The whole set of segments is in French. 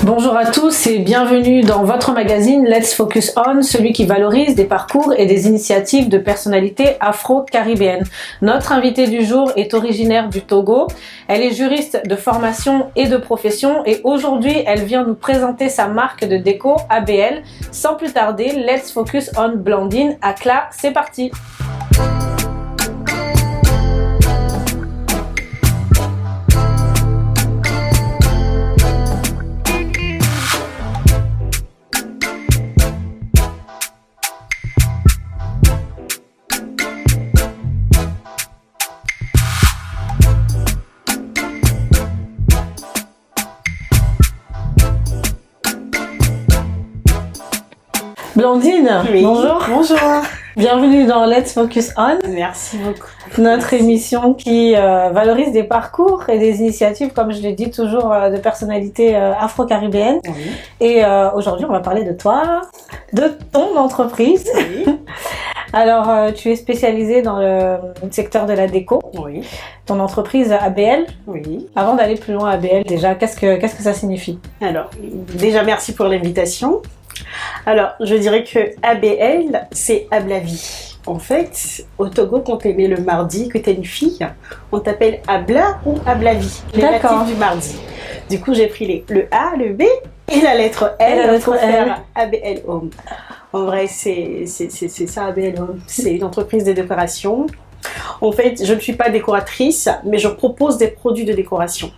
Bonjour à tous et bienvenue dans votre magazine Let's Focus On, celui qui valorise des parcours et des initiatives de personnalités afro-caribéennes. Notre invitée du jour est originaire du Togo. Elle est juriste de formation et de profession et aujourd'hui elle vient nous présenter sa marque de déco ABL. Sans plus tarder, Let's Focus On Blandine. Akla, c'est parti! Blandine, oui. Bonjour. Bonjour. Bienvenue dans Let's Focus On. Merci beaucoup. Notre émission qui valorise des parcours et des initiatives, comme je l'ai dit toujours, de personnalités afro-caribéennes. Oui. Et aujourd'hui, on va parler de toi, de ton entreprise. Oui. Alors, tu es spécialisée dans le secteur de la déco. Oui. Ton entreprise ABL. Oui. Avant d'aller plus loin, ABL, déjà, qu'est-ce que ça signifie? Alors, déjà, merci pour l'invitation. Alors, je dirais que ABL, c'est Ablavi. En fait, au Togo, quand tu es né le mardi, que tu es une fille, on t'appelle Abla ou Ablavi, les natifs du mardi. Du coup, j'ai pris le A, le B et la lettre L pour faire ABL Home. En vrai, c'est ça, ABL Home. C'est une entreprise de décoration. En fait, je ne suis pas décoratrice, mais je propose des produits de décoration.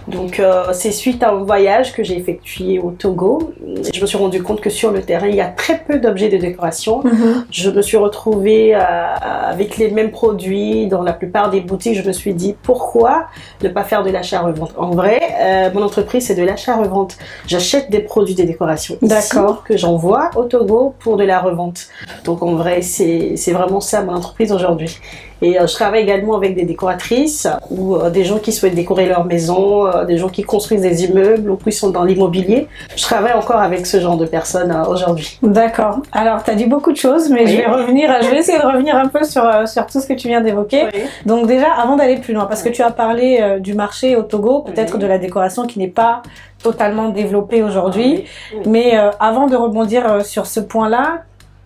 Donc c'est suite à un voyage que j'ai effectué au Togo. Je me suis rendu compte que sur le terrain, il y a très peu d'objets de décoration. Je me suis retrouvée avec les mêmes produits dans la plupart des boutiques. Je me suis dit, pourquoi ne pas faire de l'achat-revente? En vrai, mon entreprise, c'est de l'achat-revente. J'achète des produits de décoration ici que j'envoie au Togo pour de la revente. Donc en vrai, c'est vraiment ça mon entreprise aujourd'hui. Et je travaille également avec des décoratrices ou des gens qui souhaitent décorer leur maison, des gens qui construisent des immeubles ou qui sont dans l'immobilier. Je travaille encore avec ce genre de personnes aujourd'hui. D'accord. Alors, tu as dit beaucoup de choses, mais je vais essayer de revenir un peu sur tout ce que tu viens d'évoquer. Oui. Donc déjà, avant d'aller plus loin, parce que tu as parlé du marché au Togo, peut-être de la décoration qui n'est pas totalement développée aujourd'hui. Mais avant de rebondir sur ce point-là,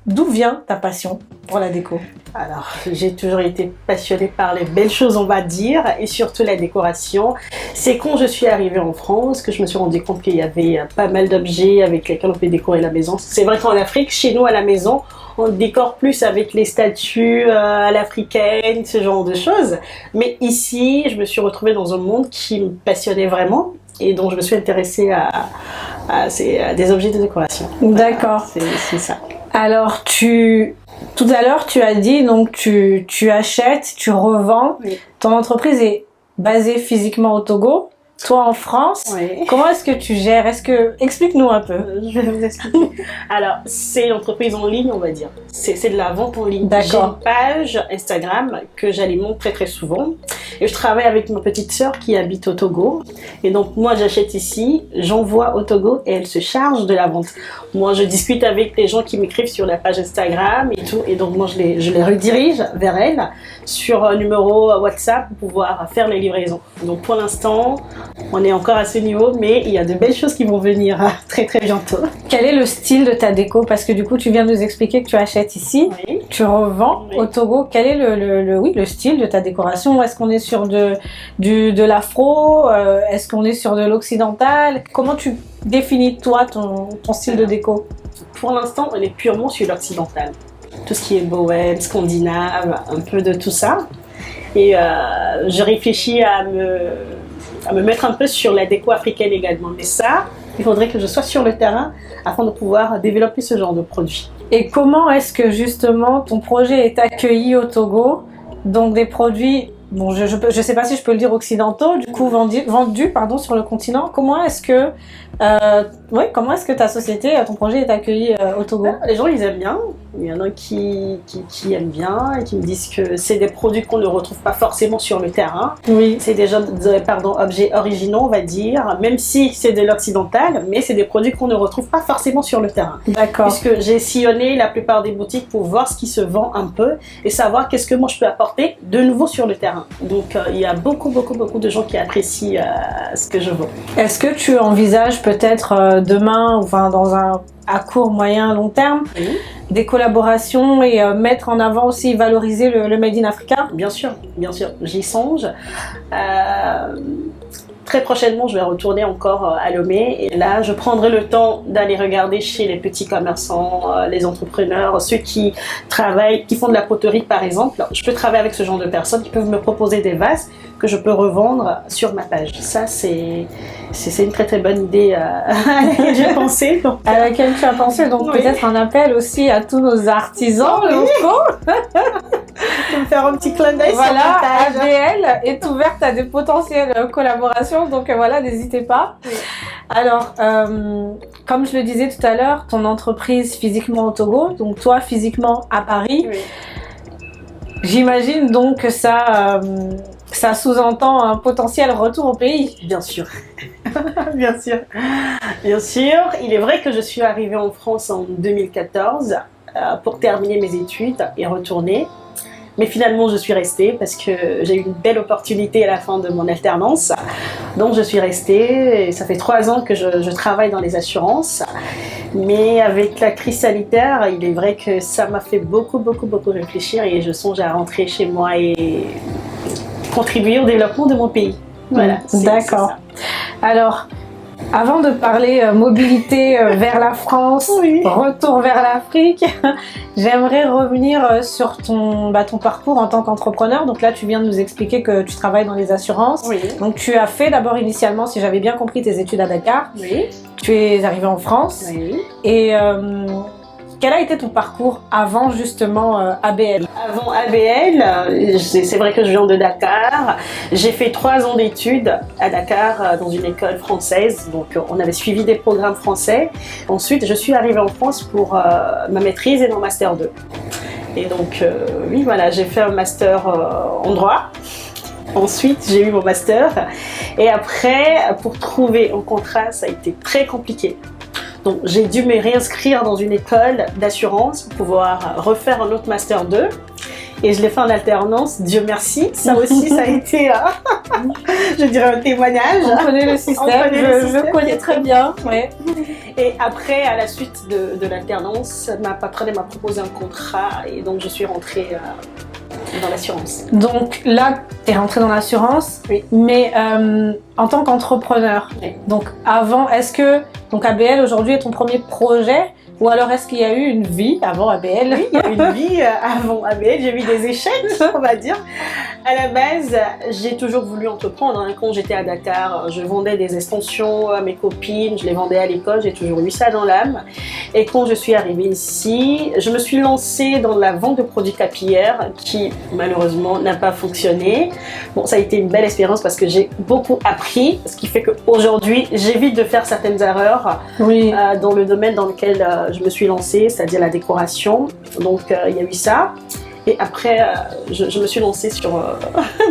d'où vient ta passion pour la déco? Alors, j'ai toujours été passionnée par les belles choses, on va dire, et surtout la décoration. C'est quand je suis arrivée en France que je me suis rendu compte qu'il y avait pas mal d'objets avec lesquels on peut décorer la maison. C'est vrai qu'en Afrique, chez nous à la maison, on décore plus avec les statues à l'africaine, ce genre de choses. Mais ici, je me suis retrouvée dans un monde qui me passionnait vraiment et dont je me suis intéressée à des objets de décoration. D'accord. Voilà, c'est ça. Alors, tout à l'heure, tu as dit, donc tu achètes, tu revends. Oui. Ton entreprise est basée physiquement au Togo, toi en France. Oui. Comment est-ce que tu gères? Explique-nous un peu. Je vais vous expliquer. Alors, c'est une entreprise en ligne, on va dire. C'est de la vente en ligne. J'ai une page Instagram que j'alimente très très souvent. Et je travaille avec ma petite sœur qui habite au Togo. Et donc, moi, j'achète ici, j'envoie au Togo et elle se charge de la vente. Moi, je discute avec les gens qui m'écrivent sur la page Instagram et tout. Et donc, moi, je les redirige vers elle sur un numéro WhatsApp pour pouvoir faire les livraisons. Donc, pour l'instant, on est encore à ce niveau, mais il y a de belles choses qui vont venir très très bientôt. Quel est le style de ta déco? Parce que du coup, tu viens de nous expliquer que tu achètes ici, tu revends au Togo. Quel est le style de ta décoration? Est-ce qu'on est sur de l'afro? Est-ce qu'on est sur de l'occidental? Comment tu définis toi ton style de déco? Pour l'instant, on est purement sur l'occidental. Tout ce qui est bohème, scandinave, un peu de tout ça. Et je réfléchis à me mettre un peu sur la déco africaine également. Mais ça, il faudrait que je sois sur le terrain afin de pouvoir développer ce genre de produit. Et comment est-ce que justement ton projet est accueilli au Togo? Donc des produits, bon, je sais pas si je peux le dire occidentaux, du coup vendus sur le continent. Comment est-ce que ta société, ton projet est accueilli au Togo? Les gens, ils aiment bien. Il y en a qui aiment bien et qui me disent que c'est des produits qu'on ne retrouve pas forcément sur le terrain. Oui. C'est des objets originaux, on va dire, même si c'est de l'occidental, mais c'est des produits qu'on ne retrouve pas forcément sur le terrain. D'accord. Puisque j'ai sillonné la plupart des boutiques pour voir ce qui se vend un peu et savoir qu'est-ce que moi je peux apporter de nouveau sur le terrain. Donc il y a beaucoup de gens qui apprécient ce que je vends. Est-ce que tu envisages peut-être demain, enfin à court, moyen, long terme, des collaborations et mettre en avant aussi, valoriser le Made in Africa? Bien sûr, j'y songe. Très prochainement, je vais retourner encore à Lomé et là, je prendrai le temps d'aller regarder chez les petits commerçants, les entrepreneurs, ceux qui travaillent, qui font de la poterie par exemple. Je peux travailler avec ce genre de personnes qui peuvent me proposer des vases que je peux revendre sur ma page. Ça, c'est une très bonne idée à laquelle j'ai pensé. À laquelle tu as pensé, donc oui. Peut-être un appel aussi à tous nos artisans locaux. Je vais me faire un petit clin d'œil sur Voilà, ma page. ABL est ouverte à des potentielles collaborations, donc voilà, n'hésitez pas. Oui. Alors, comme je le disais tout à l'heure, ton entreprise physiquement au Togo, donc toi physiquement à Paris, Oui. j'imagine donc que ça sous-entend un potentiel retour au pays. Bien sûr. Bien sûr. Il est vrai que je suis arrivée en France en 2014 pour terminer mes études et retourner. Mais finalement, je suis restée parce que j'ai eu une belle opportunité à la fin de mon alternance. Donc, je suis restée et ça fait 3 ans que je travaille dans les assurances. Mais avec la crise sanitaire, il est vrai que ça m'a fait beaucoup réfléchir et je songe à rentrer chez moi et contribuer au développement de mon pays. Voilà. D'accord. Alors, avant de parler mobilité vers la France, Oui. retour vers l'Afrique, j'aimerais revenir sur ton parcours en tant qu'entrepreneur. Donc là, tu viens de nous expliquer que tu travailles dans les assurances. Oui. Donc tu as fait d'abord initialement, si j'avais bien compris, tes études à Dakar. Oui. Tu es arrivé en France. Oui. Et quel a été ton parcours avant justement ABL? Avant ABL, c'est vrai que je viens de Dakar. J'ai fait 3 ans d'études à Dakar dans une école française. Donc on avait suivi des programmes français. Ensuite, je suis arrivée en France pour ma maîtrise et mon master 2. Et donc, oui, voilà, j'ai fait un master en droit. Ensuite, j'ai eu mon master. Et après, pour trouver un contrat, ça a été très compliqué. Donc, j'ai dû me réinscrire dans une école d'assurance pour pouvoir refaire un autre master 2. Et je l'ai fait en alternance, Dieu merci. Ça aussi, ça a été, je dirais, un témoignage. On connaît le système, je connais très bien. Ouais. Et après, à la suite de l'alternance, ma patronne m'a proposé un contrat et donc je suis rentrée dans l'assurance. Donc là, tu es rentrée dans l'assurance, Oui. Mais en tant qu'entrepreneur. Oui. Donc avant, est-ce que donc ABL aujourd'hui est ton premier projet ou alors est-ce qu'il y a eu une vie avant ABL? Oui, il y a une vie avant ABL, j'ai eu des échecs, on va dire. À la base, j'ai toujours voulu entreprendre. Quand j'étais à Dakar, je vendais des extensions à mes copines, je les vendais à l'école, j'ai toujours eu ça dans l'âme. Et quand je suis arrivée ici, je me suis lancée dans la vente de produits capillaires qui, malheureusement, n'a pas fonctionné. Bon, ça a été une belle expérience parce que j'ai beaucoup appris, ce qui fait qu'aujourd'hui, j'évite de faire certaines erreurs Oui. dans le domaine dans lequel je me suis lancée, c'est-à-dire la décoration. Donc, il y a eu ça. Et après, je me suis lancée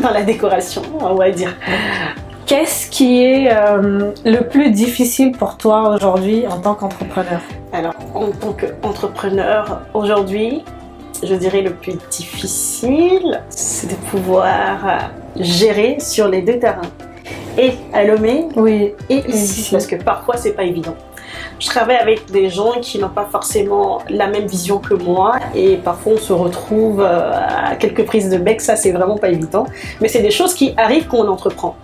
dans la décoration, on va dire. Qu'est-ce qui est le plus difficile pour toi aujourd'hui en tant qu'entrepreneur? Alors, en tant qu'entrepreneur, aujourd'hui, je dirais le plus difficile, c'est de pouvoir gérer sur les 2 terrains. Et à Lomé, Oui. et ici, parce que parfois, c'est pas évident. Je travaille avec des gens qui n'ont pas forcément la même vision que moi et parfois on se retrouve à quelques prises de bec, ça c'est vraiment pas évident. Mais c'est des choses qui arrivent quand on entreprend.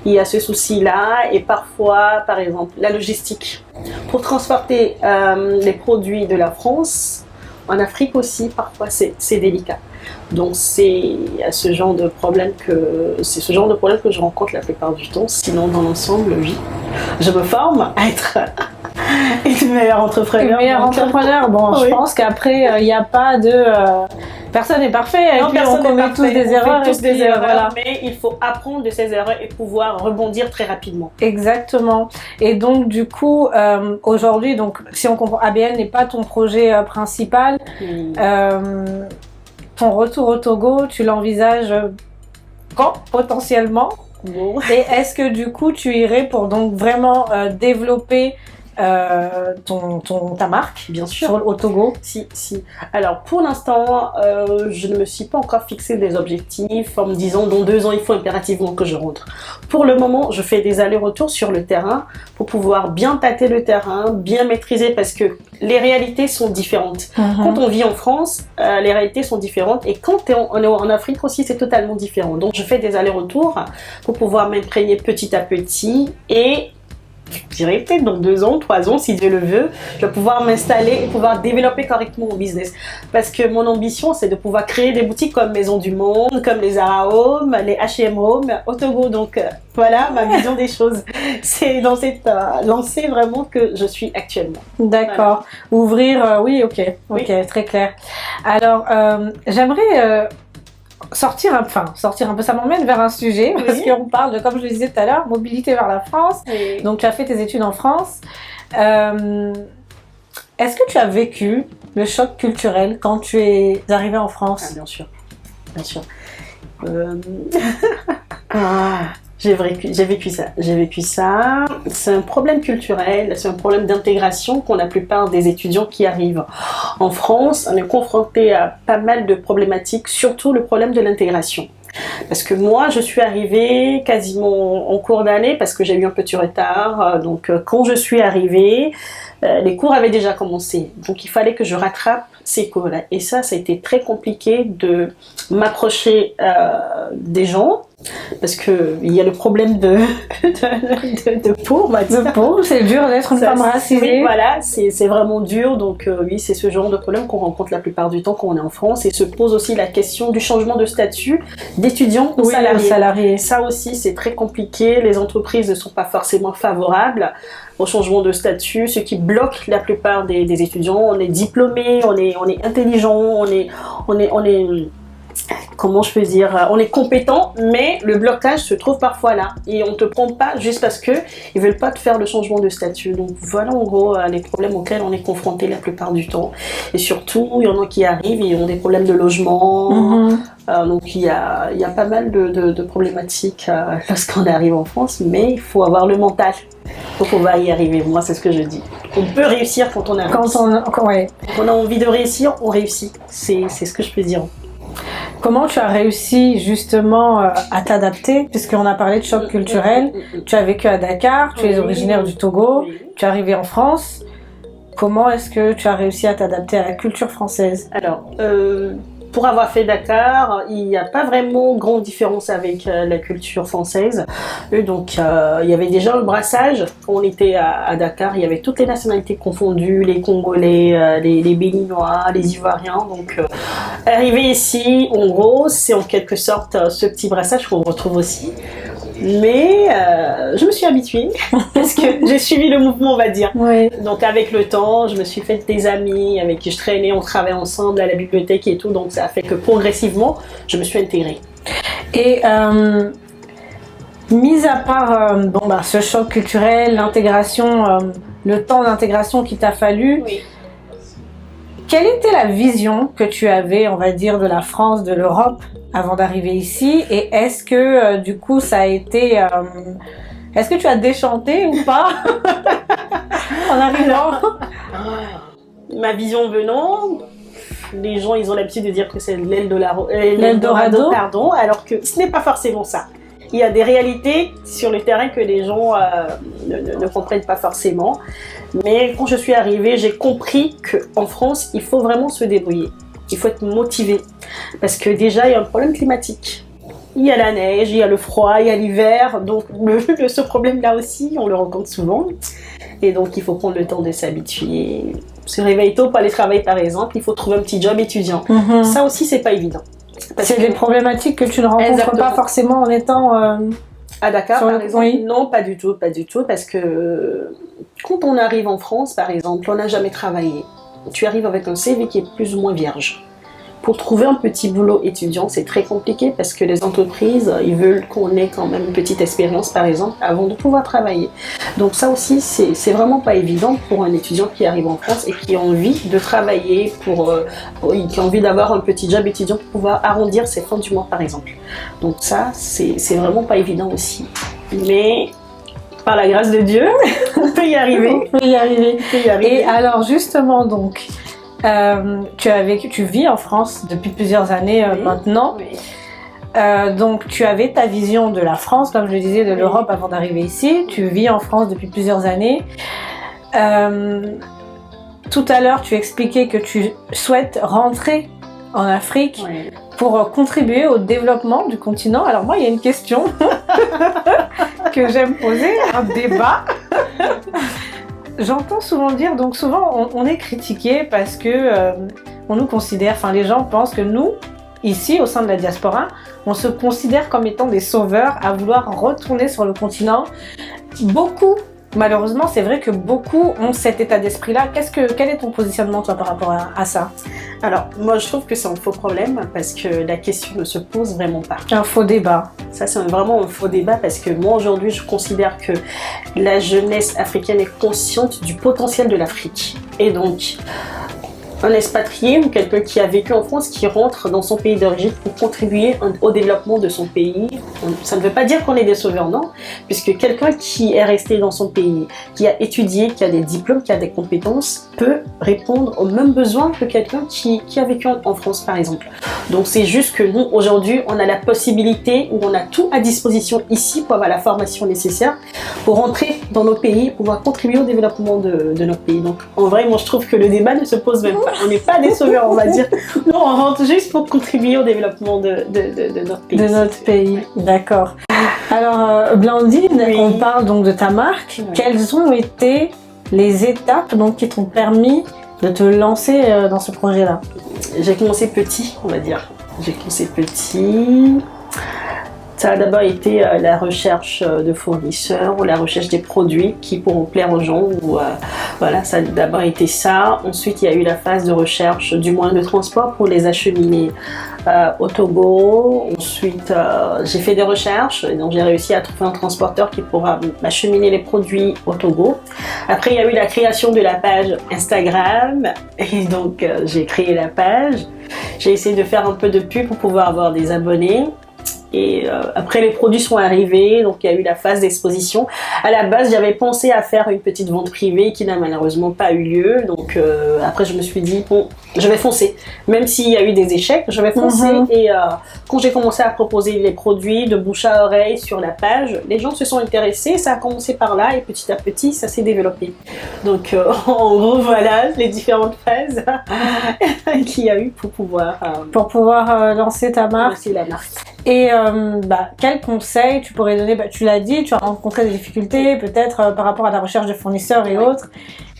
Il y a ce souci-là et parfois, par exemple, la logistique. Pour transporter les produits de la France, en Afrique aussi, parfois c'est délicat. Donc c'est ce genre de problème que je rencontre la plupart du temps. Sinon, dans l'ensemble, oui, je me forme à être une meilleure entrepreneur. Bon, oui. je pense qu'après, il n'y a pas de personne n'est parfait, et Non, puis on personne n'est commet tous parfait. des On fait erreurs. tous et des puis, erreurs, voilà. mais il faut apprendre de ces erreurs et pouvoir rebondir très rapidement. Exactement. Et donc du coup, aujourd'hui, donc si on comprend, ABL n'est pas ton projet principal. Ton retour au Togo, tu l'envisages quand potentiellement? Bon. Et est-ce que du coup tu irais pour donc vraiment développer ta marque Bien sûr. au Togo? Si. Alors, pour l'instant, je ne me suis pas encore fixé des objectifs en me disant dans 2 ans, il faut impérativement que je rentre. Pour le moment, je fais des allers-retours sur le terrain pour pouvoir bien tâter le terrain, bien maîtriser parce que les réalités sont différentes. Quand on vit en France, les réalités sont différentes et quand on est en Afrique aussi, c'est totalement différent. Donc, je fais des allers-retours pour pouvoir m'imprégner petit à petit et je dirais peut-être dans 2 ans, 3 ans, si Dieu le veut, je vais pouvoir m'installer et pouvoir développer correctement mon business. Parce que mon ambition, c'est de pouvoir créer des boutiques comme Maison du Monde, comme les Zara Home, les H&M Home, au Togo. Donc voilà ma vision des choses. C'est dans cette lancée vraiment que je suis actuellement. D'accord. Voilà. Ouvrir, oui, ok, oui. Très clair. Alors, j'aimerais sortir un peu, ça m'emmène vers un sujet, parce qu'on parle de, comme je le disais tout à l'heure, mobilité vers la France. Oui. Donc tu as fait tes études en France. Est-ce que tu as vécu le choc culturel quand tu es arrivée en France? Bien sûr. J'ai vécu ça. C'est un problème culturel, c'est un problème d'intégration qu'ont la plupart des étudiants qui arrivent. En France, on est confronté à pas mal de problématiques, surtout le problème de l'intégration. Parce que moi, je suis arrivée quasiment en cours d'année parce que j'ai eu un petit retard. Donc, quand je suis arrivée, les cours avaient déjà commencé. Donc, il fallait que je rattrape ces cours-là. Et ça a été très compliqué de m'approcher des gens. Parce qu'il y a le problème de peau, on va dire. De peau, c'est dur d'être une femme racisée. Oui, voilà, c'est vraiment dur. Donc oui, c'est ce genre de problème qu'on rencontre la plupart du temps quand on est en France. Et se pose aussi la question du changement de statut d'étudiant ou salarié. Ça aussi, c'est très compliqué. Les entreprises ne sont pas forcément favorables au changement de statut, ce qui bloque la plupart des étudiants. On est diplômé, on est intelligent, on est comment je peux dire, on est compétent, mais le blocage se trouve parfois là et on te prend pas juste parce que ils veulent pas te faire le changement de statut. Donc voilà en gros les problèmes auxquels on est confronté la plupart du temps. Et surtout, il y en a qui arrivent et ont des problèmes de logement. Donc il y a pas mal de problématiques lorsqu'on arrive en France, mais il faut avoir le mental pour pouvoir y arriver. Moi, c'est ce que je dis. On peut réussir quand on a réussi. Quand on a envie de réussir, on réussit. C'est ce que je peux dire. Comment tu as réussi justement à t'adapter, puisqu'on a parlé de choc culturel? Tu as vécu à Dakar, tu es originaire du Togo, tu es arrivé en France. Comment est-ce que tu as réussi à t'adapter à la culture française? Alors, pour avoir fait Dakar, il n'y a pas vraiment grande différence avec la culture française. Donc, il y avait déjà le brassage. Quand on était à Dakar, il y avait toutes les nationalités confondues, les Congolais, les Béninois, les Ivoiriens. Donc, arrivé ici, en gros, c'est en quelque sorte ce petit brassage qu'on retrouve aussi. Mais je me suis habituée parce que j'ai suivi le mouvement, on va dire. Oui. Donc avec le temps, je me suis fait des amis avec qui je traînais, on travaillait ensemble à la bibliothèque et tout. Donc ça a fait que progressivement, je me suis intégrée. Et mis à part ce choc culturel, l'intégration, le temps d'intégration qu'il t'a fallu, oui. Quelle était la vision que tu avais, on va dire, de la France, de l'Europe avant d'arriver ici? Et est-ce que du coup ça a été... est-ce que tu as déchanté ou pas en arrivant? Ma vision venant, les gens ils ont l'habitude de dire que c'est l'Eldorado, pardon, alors que ce n'est pas forcément ça. Il y a des réalités sur le terrain que les gens ne comprennent pas forcément. Mais quand je suis arrivée, j'ai compris qu'en France, il faut vraiment se débrouiller. Il faut être motivé. Parce que déjà, il y a un problème climatique. Il y a la neige, il y a le froid, il y a l'hiver. Donc, ce problème-là aussi, on le rencontre souvent. Et donc, il faut prendre le temps de s'habituer. Se réveiller tôt pour aller travailler, par exemple. Il faut trouver un petit job étudiant. Ça aussi, c'est pas évident. C'est des problématiques que tu ne rencontres pas forcément en étant... à Dakar, par exemple? Oui. Non, pas du tout, parce que quand on arrive en France, par exemple, on n'a jamais travaillé. Tu arrives avec un CV qui est plus ou moins vierge. pour trouver un petit boulot étudiant, c'est très compliqué parce que les entreprises, ils veulent qu'on ait quand même une petite expérience, par exemple, avant de pouvoir travailler. Donc ça aussi, c'est vraiment pas évident pour un étudiant qui arrive en France et qui a envie de travailler, qui a envie d'avoir un petit job étudiant pour pouvoir arrondir ses fins du mois, par exemple. Donc ça, c'est vraiment pas évident aussi. Mais par la grâce de Dieu, on peut y arriver. On peut y arriver. Et alors justement, donc, tu vis en France depuis plusieurs années maintenant. Oui. Donc tu avais ta vision de la France, comme je le disais, de l'Europe avant d'arriver ici. Tu vis en France depuis plusieurs années. Tout à l'heure, tu expliquais que tu souhaites rentrer en Afrique pour contribuer au développement du continent. Alors moi, il y a une question que j'aime poser, un débat. J'entends souvent dire, donc souvent on est critiqué parce que on nous considère, enfin les gens pensent que nous, ici au sein de la diaspora, on se considère comme étant des sauveurs à vouloir retourner sur le continent. Beaucoup, malheureusement, c'est vrai que beaucoup ont cet état d'esprit-là. Quel est ton positionnement toi par rapport à ça? Alors, moi je trouve que c'est un faux problème parce que la question ne se pose vraiment pas. Un faux débat. Ça, c'est vraiment un faux débat parce que moi aujourd'hui, je considère que la jeunesse africaine est consciente du potentiel de l'Afrique. Et donc, un expatrié ou quelqu'un qui a vécu en France, qui rentre dans son pays d'origine pour contribuer au développement de son pays. Ça ne veut pas dire qu'on est des sauveurs, non, puisque quelqu'un qui est resté dans son pays, qui a étudié, qui a des diplômes, qui a des compétences, peut répondre aux mêmes besoins que quelqu'un qui a vécu en France, par exemple. Donc c'est juste que nous, aujourd'hui, on a la possibilité, ou on a tout à disposition ici pour avoir la formation nécessaire pour rentrer dans nos pays, pouvoir contribuer au développement de notre pays. Donc en vrai, moi je trouve que le débat ne se pose même pas. On n'est pas des sauveurs, on va dire. Non, on rentre juste pour contribuer au développement de notre pays. De notre pays, d'accord. Alors, Blandine, on parle donc de ta marque. Quelles ont été les étapes donc, qui t'ont permis de te lancer dans ce projet-là? J'ai commencé petit, on va dire. J'ai commencé petit. Ça a d'abord été la recherche de fournisseurs ou la recherche des produits qui pourront plaire aux gens. Voilà, ça a d'abord été ça. Ensuite, il y a eu la phase de recherche du moyen de transport pour les acheminer au Togo. Ensuite, j'ai fait des recherches et donc j'ai réussi à trouver un transporteur qui pourra acheminer les produits au Togo. Après, il y a eu la création de la page Instagram et donc j'ai créé la page. J'ai essayé de faire un peu de pub pour pouvoir avoir des abonnés. Et après, les produits sont arrivés, donc il y a eu la phase d'exposition. À la base, j'avais pensé à faire une petite vente privée qui n'a malheureusement pas eu lieu. Donc après, je me suis dit, bon, je vais foncer. Même s'il y a eu des échecs, je vais foncer. Et quand j'ai commencé à proposer les produits de bouche à oreille sur la page, les gens se sont intéressés. Ça a commencé par là et petit à petit, ça s'est développé. Donc en gros, voilà les différentes phases qu'il y a eu pour pouvoir lancer ta marque. Lancer la marque. Et quel conseil tu pourrais donner? Tu l'as dit, tu as rencontré des difficultés peut-être par rapport à la recherche de fournisseurs et autres.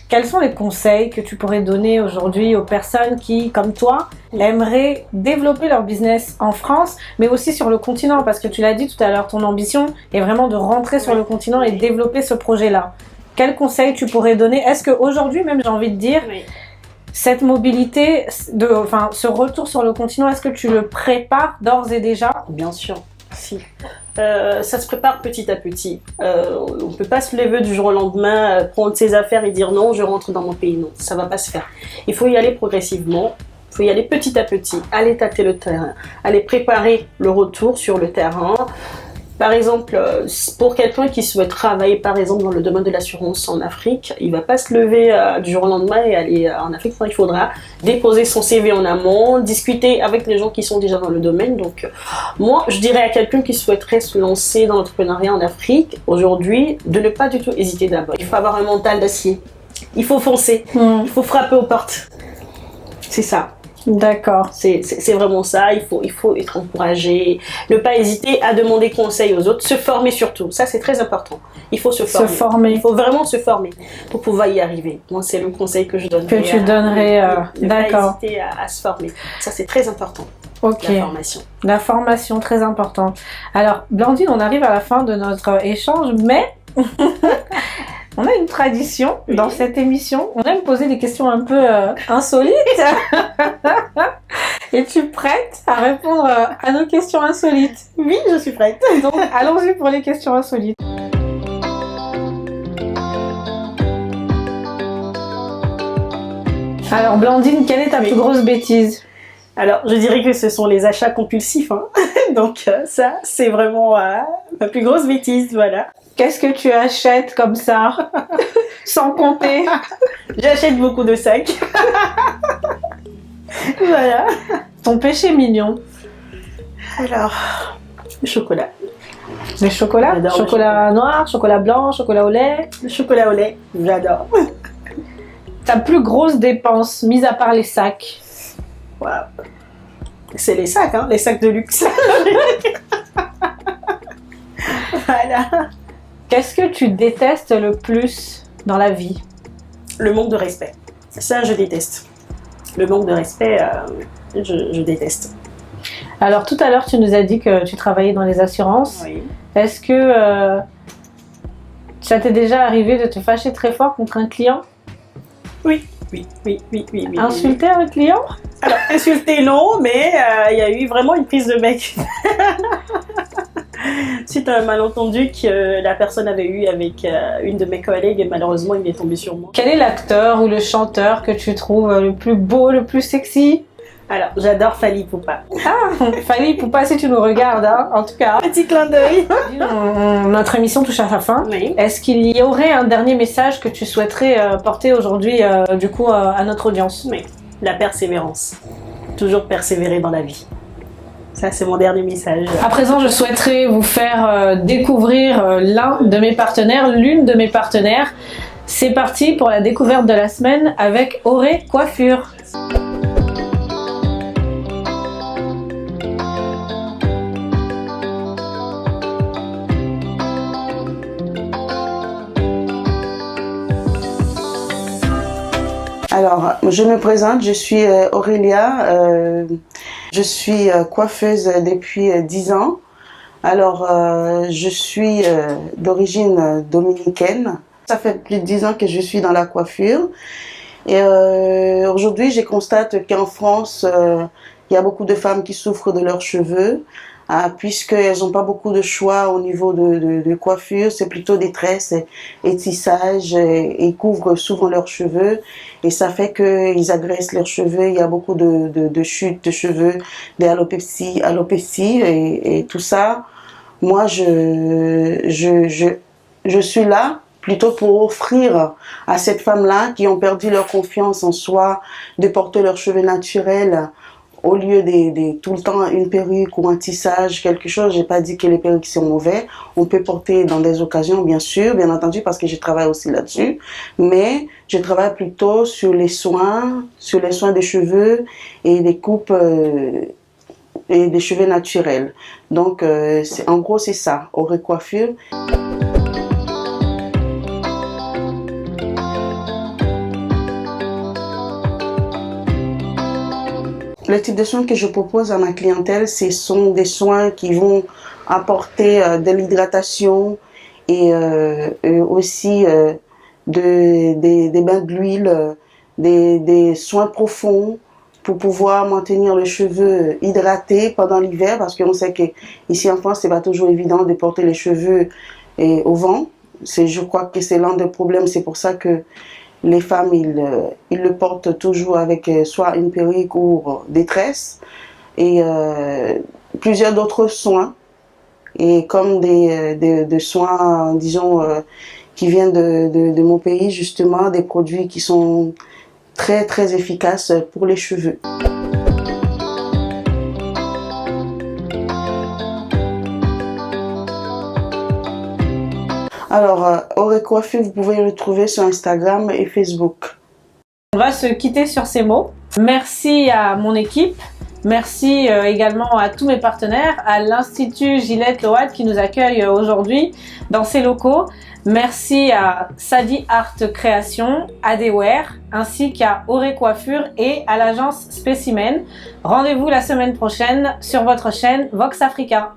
Quels sont les conseils que tu pourrais donner aujourd'hui aux personnes qui, comme toi, aimeraient développer leur business en France, mais aussi sur le continent? Parce que tu l'as dit tout à l'heure, ton ambition est vraiment de rentrer sur le continent et développer ce projet-là. Quels conseils tu pourrais donner? Est-ce qu'aujourd'hui, même j'ai envie de dire, cette mobilité, ce retour sur le continent, est-ce que tu le prépares d'ores et déjà? Bien sûr, si. Ça se prépare petit à petit. On ne peut pas se lever du jour au lendemain, prendre ses affaires et dire non, je rentre dans mon pays. Non, ça ne va pas se faire. Il faut y aller progressivement. Il faut y aller petit à petit, aller tâter le terrain, aller préparer le retour sur le terrain. Par exemple, pour quelqu'un qui souhaite travailler par exemple dans le domaine de l'assurance en Afrique, il ne va pas se lever du jour au lendemain et aller en Afrique. Il faudra déposer son CV en amont, discuter avec les gens qui sont déjà dans le domaine. Donc moi, je dirais à quelqu'un qui souhaiterait se lancer dans l'entrepreneuriat en Afrique, aujourd'hui, de ne pas du tout hésiter d'abord. Il faut avoir un mental d'acier. Il faut foncer. Il faut frapper aux portes. C'est ça. D'accord. C'est vraiment ça, il faut être encouragé, ne pas hésiter à demander conseil aux autres, se former surtout, ça c'est très important. Il faut se former. Il faut vraiment se former pour pouvoir y arriver. Moi c'est le conseil que je donnerais. Que tu donnerais, d'accord. Ne pas hésiter à se former, ça c'est très important. Ok. La formation. La formation, très importante. Alors Blandine, on arrive à la fin de notre échange, mais... On a une tradition dans cette émission. On aime poser des questions un peu insolites. Es-tu prête à répondre à nos questions insolites? Oui, je suis prête. Donc, allons-y pour les questions insolites. Alors, Blandine, quelle est ta plus grosse bêtise? Alors, je dirais que ce sont les achats compulsifs. Hein. Donc, ça, c'est vraiment ma plus grosse bêtise, voilà. Qu'est-ce que tu achètes comme ça? Sans compter? J'achète beaucoup de sacs. Voilà. Ton péché mignon? Alors, le chocolat. Le chocolat? J'adore le Chocolat noir, chocolat blanc, chocolat au lait? Le chocolat au lait, j'adore. Ta plus grosse dépense, mise à part les sacs? Waouh. C'est les sacs, hein, les sacs de luxe. Voilà. Qu'est-ce que tu détestes le plus dans la vie? Le manque de respect. Ça, je déteste. Le manque de respect, je déteste. Alors, tout à l'heure, tu nous as dit que tu travaillais dans les assurances. Oui. Est-ce que ça t'est déjà arrivé de te fâcher très fort contre un client? Oui. Insulter un client? Alors, insulter, non, mais il y a eu vraiment une prise de bec. Suite à un malentendu que la personne avait eu avec une de mes collègues et malheureusement, il est tombé sur moi. Quel est l'acteur ou le chanteur que tu trouves le plus beau, le plus sexy? Alors, j'adore Fally Ipupa. Ah, Fally Ipupa, si tu nous regardes, hein, en tout cas. Petit clin d'œil. Notre émission touche à sa fin. Oui. Est-ce qu'il y aurait un dernier message que tu souhaiterais porter aujourd'hui, du coup, à notre audience? Oui. La persévérance. Toujours persévérer dans la vie. Ça, c'est mon dernier message. À présent, je souhaiterais vous faire découvrir l'un de mes partenaires, l'une de mes partenaires. C'est parti pour la découverte de la semaine avec Auré Coiffure. Alors, je me présente, je suis Aurélia, je suis coiffeuse depuis 10 ans. Alors, je suis d'origine dominicaine. Ça fait plus de 10 ans que je suis dans la coiffure. Et aujourd'hui, je constate qu'en France, il y a beaucoup de femmes qui souffrent de leurs cheveux. Puisqu'elles n'ont pas beaucoup de choix au niveau de coiffure, c'est plutôt des tresses et tissage et couvrent souvent leurs cheveux et ça fait qu'ils agressent leurs cheveux, il y a beaucoup de chutes de cheveux, d'alopécie et tout ça. Moi, je suis là plutôt pour offrir à ces femmes-là qui ont perdu leur confiance en soi de porter leurs cheveux naturels au lieu de tout le temps une perruque ou un tissage, quelque chose. J'ai pas dit que les perruques sont mauvais. On peut porter dans des occasions, bien sûr, bien entendu, parce que je travaille aussi là-dessus. Mais je travaille plutôt sur les soins des cheveux et des coupes et des cheveux naturels. Donc, en gros, c'est ça, Auré Coiffure. Le type de soins que je propose à ma clientèle, ce sont des soins qui vont apporter de l'hydratation et aussi des bains d'huile, des soins profonds pour pouvoir maintenir les cheveux hydratés pendant l'hiver parce qu'on sait qu'ici en France, c'est pas toujours évident de porter les cheveux au vent. Je crois que c'est l'un des problèmes, c'est pour ça que les femmes, ils le portent toujours avec soit une perruque ou des tresses et plusieurs d'autres soins et comme des soins, disons, qui viennent de mon pays, justement, des produits qui sont très très efficaces pour les cheveux. Alors, Auré Coiffure, vous pouvez le trouver sur Instagram et Facebook. On va se quitter sur ces mots. Merci à mon équipe. Merci également à tous mes partenaires, à l'Institut Gillette Load qui nous accueille aujourd'hui dans ses locaux. Merci à Sadi Art Création, Adewear, ainsi qu'à Auré Coiffure et à l'agence Specimen. Rendez-vous la semaine prochaine sur votre chaîne Vox Africa.